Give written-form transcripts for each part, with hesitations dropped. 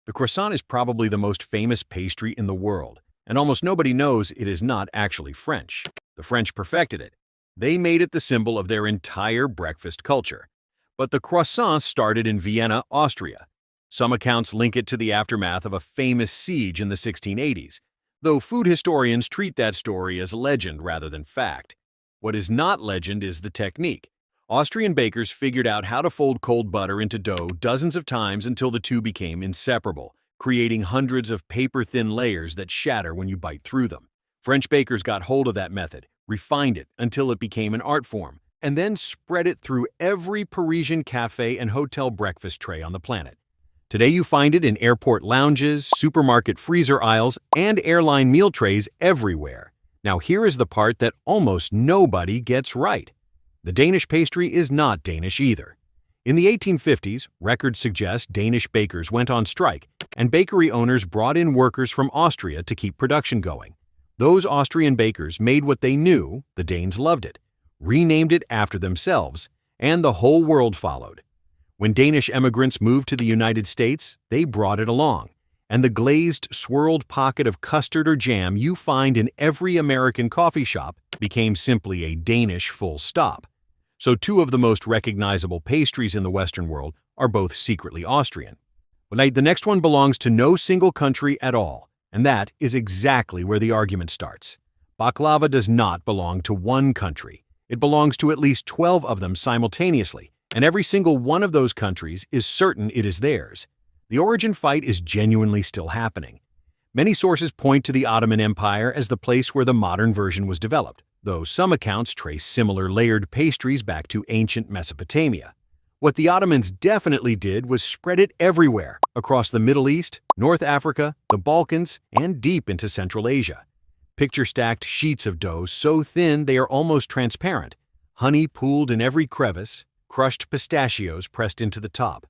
The croissant is probably the most famous pastry in the world, and almost nobody knows it is not actually French. The French perfected it. They made it the symbol of their entire breakfast culture. But the croissant started in Vienna, Austria. Some accounts link it to the aftermath of a famous siege in the 1680s, though food historians treat that story as legend rather than fact. What is not legend is the technique. Austrian bakers figured out how to fold cold butter into dough dozens of times until the two became inseparable, creating hundreds of paper-thin layers that shatter when you bite through them. French bakers got hold of that method, refined it until it became an art form, and then spread it through every Parisian cafe and hotel breakfast tray on the planet. Today you find it in airport lounges, supermarket freezer aisles, and airline meal trays everywhere. Now here is the part that almost nobody gets right. The Danish pastry is not Danish either. In the 1850s, records suggest Danish bakers went on strike, and bakery owners brought in workers from Austria to keep production going. Those Austrian bakers made what they knew, the Danes loved it, renamed it after themselves, and the whole world followed. When Danish emigrants moved to the United States, they brought it along, and the glazed, swirled pocket of custard or jam you find in every American coffee shop became simply a Danish full stop. So two of the most recognizable pastries in the Western world are both secretly Austrian. But the next one belongs to no single country at all, and that is exactly where the argument starts. Baklava does not belong to one country. It belongs to at least 12 of them simultaneously, and every single one of those countries is certain it is theirs. The origin fight is genuinely still happening. Many sources point to the Ottoman Empire as the place where the modern version was developed, though some accounts trace similar layered pastries back to ancient Mesopotamia. What the Ottomans definitely did was spread it everywhere, across the Middle East, North Africa, the Balkans, and deep into Central Asia. Picture stacked sheets of dough so thin they are almost transparent, honey pooled in every crevice, crushed pistachios pressed into the top.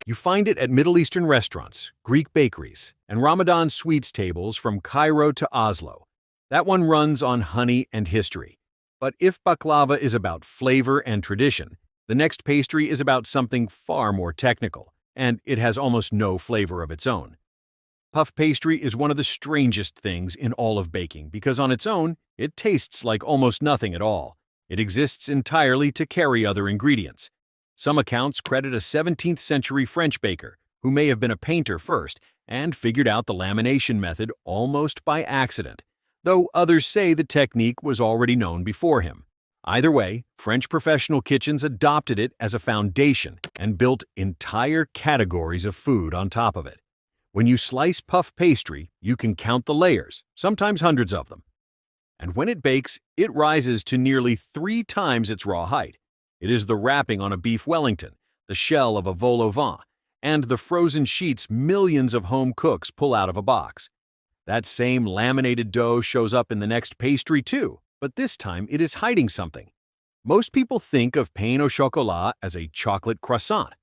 You find it at Middle Eastern restaurants, Greek bakeries, and Ramadan sweets tables from Cairo to Oslo. That one runs on honey and history. But if baklava is about flavor and tradition, the next pastry is about something far more technical, and it has almost no flavor of its own. Puff pastry is one of the strangest things in all of baking because on its own, it tastes like almost nothing at all. It exists entirely to carry other ingredients. Some accounts credit a 17th century French baker, who may have been a painter first, and figured out the lamination method almost by accident, though others say the technique was already known before him. Either way, French professional kitchens adopted it as a foundation and built entire categories of food on top of it. When you slice puff pastry, you can count the layers, sometimes hundreds of them. And when it bakes, it rises to nearly 3 times its raw height. It is the wrapping on a beef Wellington, the shell of a vol au vent, and the frozen sheets millions of home cooks pull out of a box. That same laminated dough shows up in the next pastry too, but this time it is hiding something. Most people think of pain au chocolat as a chocolate croissant.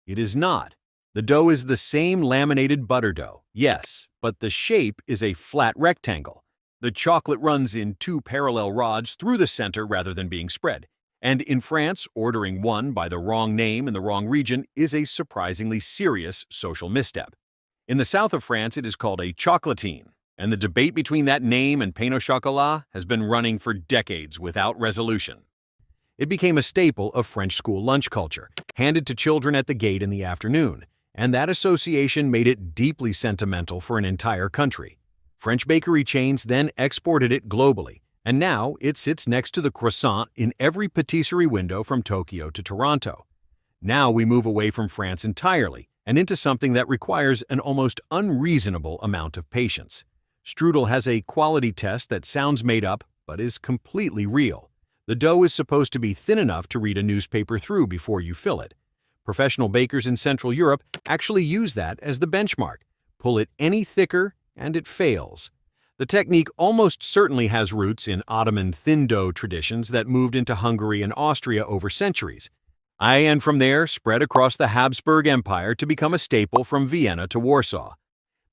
It is not. The dough is the same laminated butter dough, yes, but the shape is a flat rectangle. The chocolate runs in 2 parallel rods through the center rather than being spread. And in France, ordering one by the wrong name in the wrong region is a surprisingly serious social misstep. In the south of France, it is called a chocolatine, and the debate between that name and pain au chocolat has been running for decades without resolution. It became a staple of French school lunch culture, handed to children at the gate in the afternoon, and that association made it deeply sentimental for an entire country. French bakery chains then exported it globally, and now it sits next to the croissant in every patisserie window from Tokyo to Toronto. Now we move away from France entirely and into something that requires an almost unreasonable amount of patience. Strudel has a quality test that sounds made up but is completely real. The dough is supposed to be thin enough to read a newspaper through before you fill it. Professional bakers in Central Europe actually use that as the benchmark. Pull it any thicker and it fails. The technique almost certainly has roots in Ottoman thin dough traditions that moved into Hungary and Austria over centuries, and from there spread across the Habsburg Empire to become a staple from Vienna to Warsaw.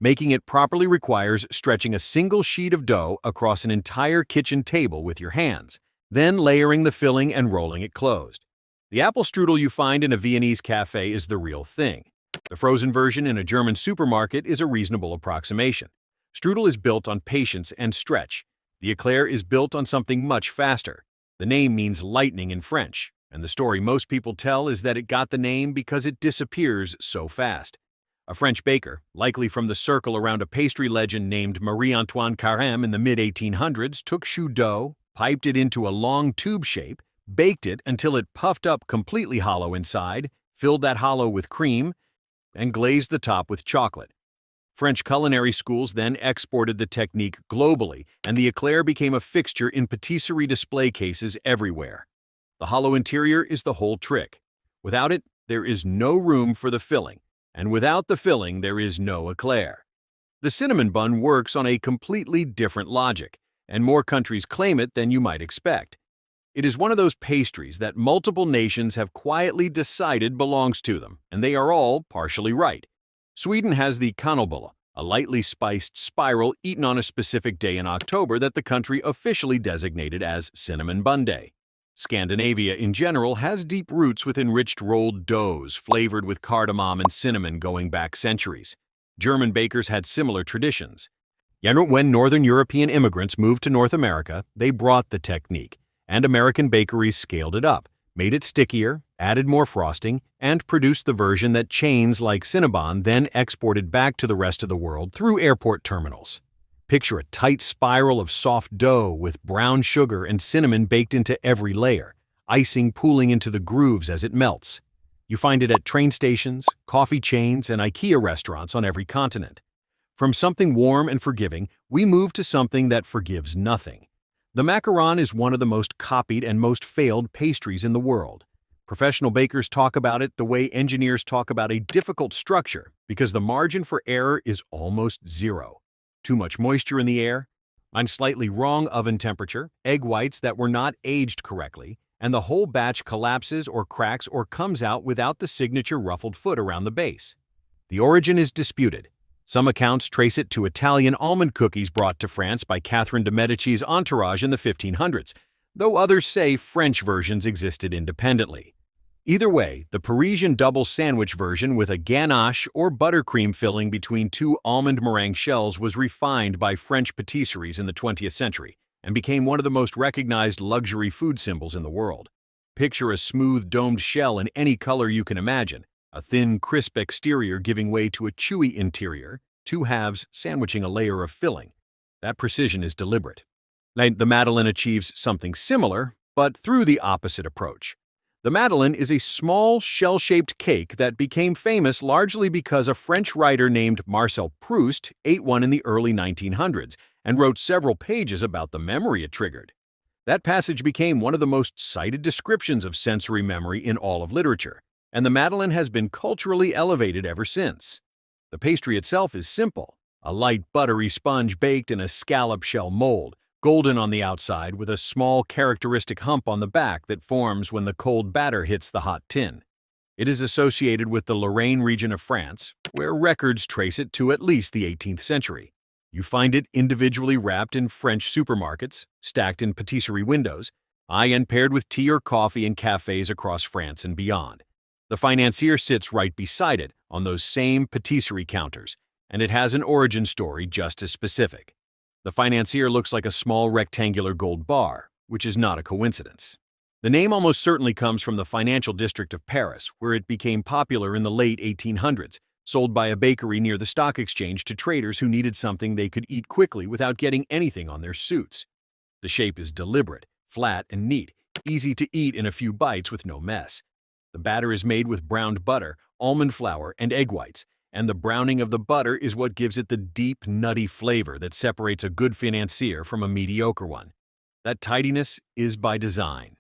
Making it properly requires stretching a single sheet of dough across an entire kitchen table with your hands, then layering the filling and rolling it closed. The apple strudel you find in a Viennese cafe is the real thing. The frozen version in a German supermarket is a reasonable approximation. Strudel is built on patience and stretch. The eclair is built on something much faster. The name means lightning in French, and the story most people tell is that it got the name because it disappears so fast. A French baker, likely from the circle around a pastry legend named Marie-Antoine Carême in the mid-1800s, took choux dough, piped it into a long tube shape, baked it until it puffed up completely hollow inside, filled that hollow with cream, and glazed the top with chocolate. French culinary schools then exported the technique globally, and the eclair became a fixture in patisserie display cases everywhere. The hollow interior is the whole trick. Without it, there is no room for the filling, and without the filling, there is no eclair. The cinnamon bun works on a completely different logic, and more countries claim it than you might expect. It is one of those pastries that multiple nations have quietly decided belongs to them, and they are all partially right. Sweden has the Cannoli, a lightly spiced spiral eaten on a specific day in October that the country officially designated as Cinnamon Bun Day. Scandinavia in general has deep roots with enriched rolled doughs flavored with cardamom and cinnamon going back centuries. German bakers had similar traditions. When Northern European immigrants moved to North America, they brought the technique, and American bakeries scaled it up, made it stickier, added more frosting, and produced the version that chains like Cinnabon then exported back to the rest of the world through airport terminals. Picture a tight spiral of soft dough with brown sugar and cinnamon baked into every layer, icing pooling into the grooves as it melts. You find it at train stations, coffee chains, and IKEA restaurants on every continent. From something warm and forgiving, we move to something that forgives nothing. The macaron is one of the most copied and most failed pastries in the world. Professional bakers talk about it the way engineers talk about a difficult structure because the margin for error is almost zero. Too much moisture in the air, on slightly wrong oven temperature, egg whites that were not aged correctly, and the whole batch collapses or cracks or comes out without the signature ruffled foot around the base. The origin is disputed. Some accounts trace it to Italian almond cookies brought to France by Catherine de' Medici's entourage in the 1500s, though others say French versions existed independently. Either way, the Parisian double sandwich version with a ganache or buttercream filling between two almond meringue shells was refined by French patisseries in the 20th century and became one of the most recognized luxury food symbols in the world. Picture a smooth domed shell in any color you can imagine, a thin, crisp exterior giving way to a chewy interior, two halves sandwiching a layer of filling. That precision is deliberate. The Madeleine achieves something similar, but through the opposite approach. The Madeleine is a small, shell-shaped cake that became famous largely because a French writer named Marcel Proust ate one in the early 1900s and wrote several pages about the memory it triggered. That passage became one of the most cited descriptions of sensory memory in all of literature, and the Madeleine has been culturally elevated ever since. The pastry itself is simple, a light buttery sponge baked in a scallop shell mold, golden on the outside with a small characteristic hump on the back that forms when the cold batter hits the hot tin. It is associated with the Lorraine region of France, where records trace it to at least the 18th century. You find it individually wrapped in French supermarkets, stacked in patisserie windows, and paired with tea or coffee in cafes across France and beyond. The financier sits right beside it on those same patisserie counters, and it has an origin story just as specific. The financier looks like a small rectangular gold bar, which is not a coincidence. The name almost certainly comes from the financial district of Paris, where it became popular in the late 1800s, sold by a bakery near the stock exchange to traders who needed something they could eat quickly without getting anything on their suits. The shape is deliberate, flat, and neat, easy to eat in a few bites with no mess. The batter is made with browned butter, almond flour, and egg whites, and the browning of the butter is what gives it the deep, nutty flavor that separates a good financier from a mediocre one. That tidiness is by design.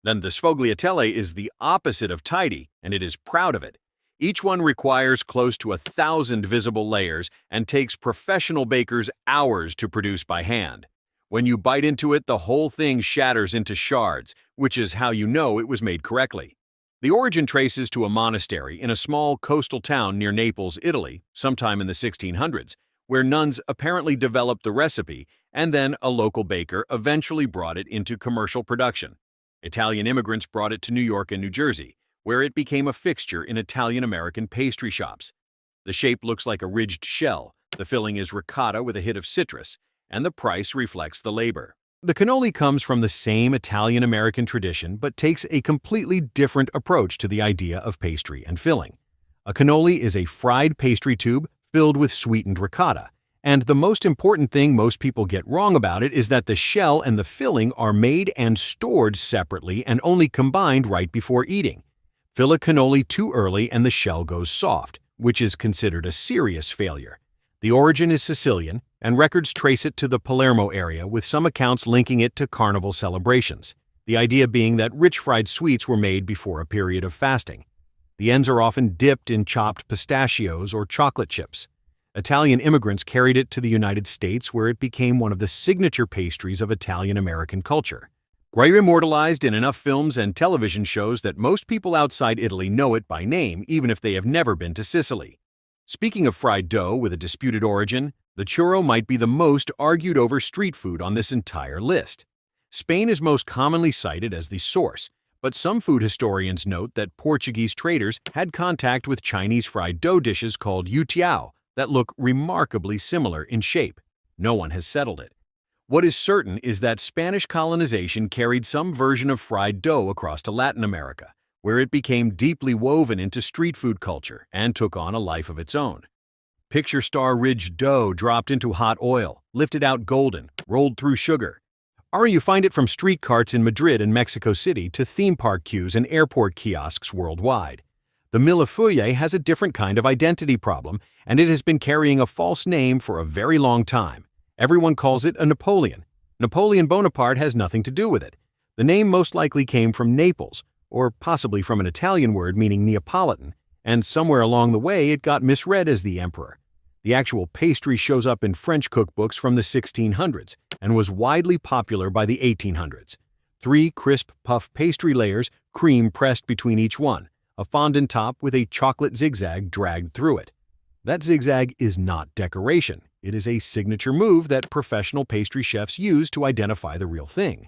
Then the Sfogliatelle is the opposite of tidy, and it is proud of it. Each one requires close to 1,000 visible layers and takes professional bakers hours to produce by hand. When you bite into it, the whole thing shatters into shards, which is how you know it was made correctly. The origin traces to a monastery in a small coastal town near Naples, Italy, sometime in the 1600s, where nuns apparently developed the recipe, and then a local baker eventually brought it into commercial production. Italian immigrants brought it to New York and New Jersey, where it became a fixture in Italian-American pastry shops. The shape looks like a ridged shell, the filling is ricotta with a hit of citrus, and the price reflects the labor. The cannoli comes from the same Italian-American tradition but takes a completely different approach to the idea of pastry and filling. A cannoli is a fried pastry tube filled with sweetened ricotta, and the most important thing most people get wrong about it is that the shell and the filling are made and stored separately and only combined right before eating. Fill a cannoli too early and the shell goes soft, which is considered a serious failure. The origin is Sicilian, and records trace it to the Palermo area, with some accounts linking it to carnival celebrations, the idea being that rich fried sweets were made before a period of fasting. The ends are often dipped in chopped pistachios or chocolate chips. Italian immigrants carried it to the United States, where it became one of the signature pastries of Italian-American culture. Immortalized in enough films and television shows that most people outside Italy know it by name, even if they have never been to Sicily. Speaking of fried dough with a disputed origin, the churro might be the most argued over street food on this entire list. Spain is most commonly cited as the source, but some food historians note that Portuguese traders had contact with Chinese fried dough dishes called youtiao that look remarkably similar in shape. No one has settled it. What is certain is that Spanish colonization carried some version of fried dough across to Latin America, where it became deeply woven into street food culture and took on a life of its own. Picture star-ridged dough dropped into hot oil, lifted out golden, rolled through sugar. Or you find it from street carts in Madrid and Mexico City to theme park queues and airport kiosks worldwide. The mille-feuille has a different kind of identity problem, and it has been carrying a false name for a very long time. Everyone calls it a Napoleon. Napoleon Bonaparte has nothing to do with it. The name most likely came from Naples, or possibly from an Italian word meaning Neapolitan, and somewhere along the way it got misread as the emperor. The actual pastry shows up in French cookbooks from the 1600s and was widely popular by the 1800s. 3 crisp puff pastry layers, cream pressed between each one, a fondant top with a chocolate zigzag dragged through it. That zigzag is not decoration. It is a signature move that professional pastry chefs use to identify the real thing.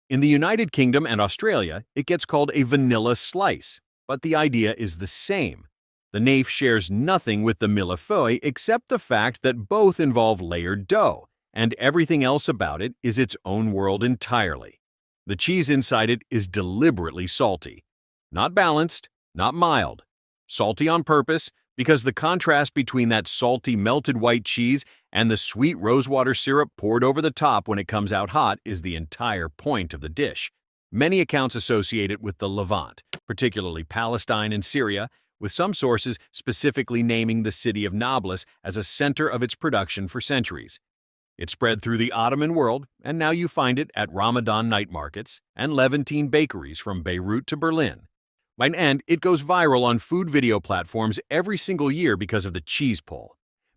In the United Kingdom and Australia, it gets called a vanilla slice, but the idea is the same. The Knafeh shares nothing with the mille-feuille except the fact that both involve layered dough, and everything else about it is its own world entirely. The cheese inside it is deliberately salty. Not balanced, not mild. Salty on purpose, because the contrast between that salty melted white cheese and the sweet rosewater syrup poured over the top when it comes out hot is the entire point of the dish. Many accounts associate it with the Levant, particularly Palestine and Syria, with some sources specifically naming the city of Nablus as a center of its production for centuries. It spread through the Ottoman world, and now you find it at Ramadan night markets and Levantine bakeries from Beirut to Berlin. And it goes viral on food video platforms every single year because of the cheese pull.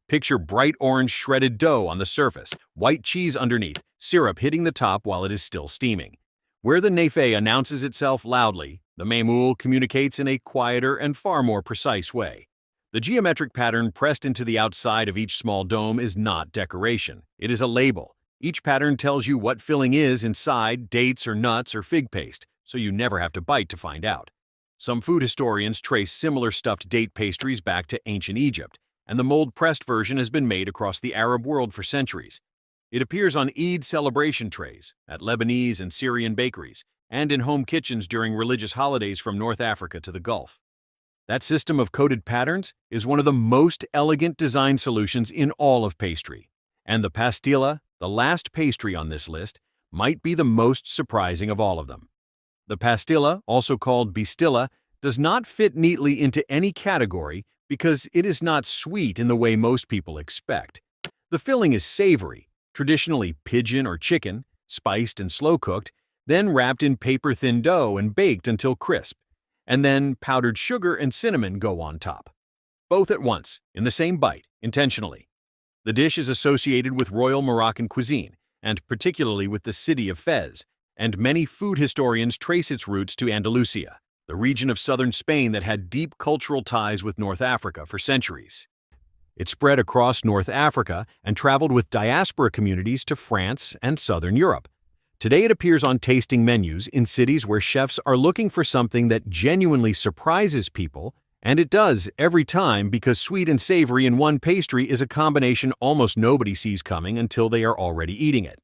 Picture bright orange shredded dough on the surface, white cheese underneath, syrup hitting the top while it is still steaming. Where the Knafeh announces itself loudly, the mamoul communicates in a quieter and far more precise way. The geometric pattern pressed into the outside of each small dome is not decoration. It is a label. Each pattern tells you what filling is inside, dates or nuts or fig paste, so you never have to bite to find out. Some food historians trace similar stuffed date pastries back to ancient Egypt, and the mold-pressed version has been made across the Arab world for centuries. It appears on Eid celebration trays, at Lebanese and Syrian bakeries, and in home kitchens during religious holidays from North Africa to the Gulf. That system of coded patterns is one of the most elegant design solutions in all of pastry, and the pastilla, the last pastry on this list, might be the most surprising of all of them. The pastilla, also called bistilla, does not fit neatly into any category because it is not sweet in the way most people expect. The filling is savory, traditionally pigeon or chicken, spiced and slow-cooked, then wrapped in paper-thin dough and baked until crisp, and then powdered sugar and cinnamon go on top. Both at once, in the same bite, intentionally. The dish is associated with royal Moroccan cuisine, and particularly with the city of Fez, and many food historians trace its roots to Andalusia, the region of southern Spain that had deep cultural ties with North Africa for centuries. It spread across North Africa and traveled with diaspora communities to France and southern Europe. Today it appears on tasting menus in cities where chefs are looking for something that genuinely surprises people, and it does every time because sweet and savory in one pastry is a combination almost nobody sees coming until they are already eating it.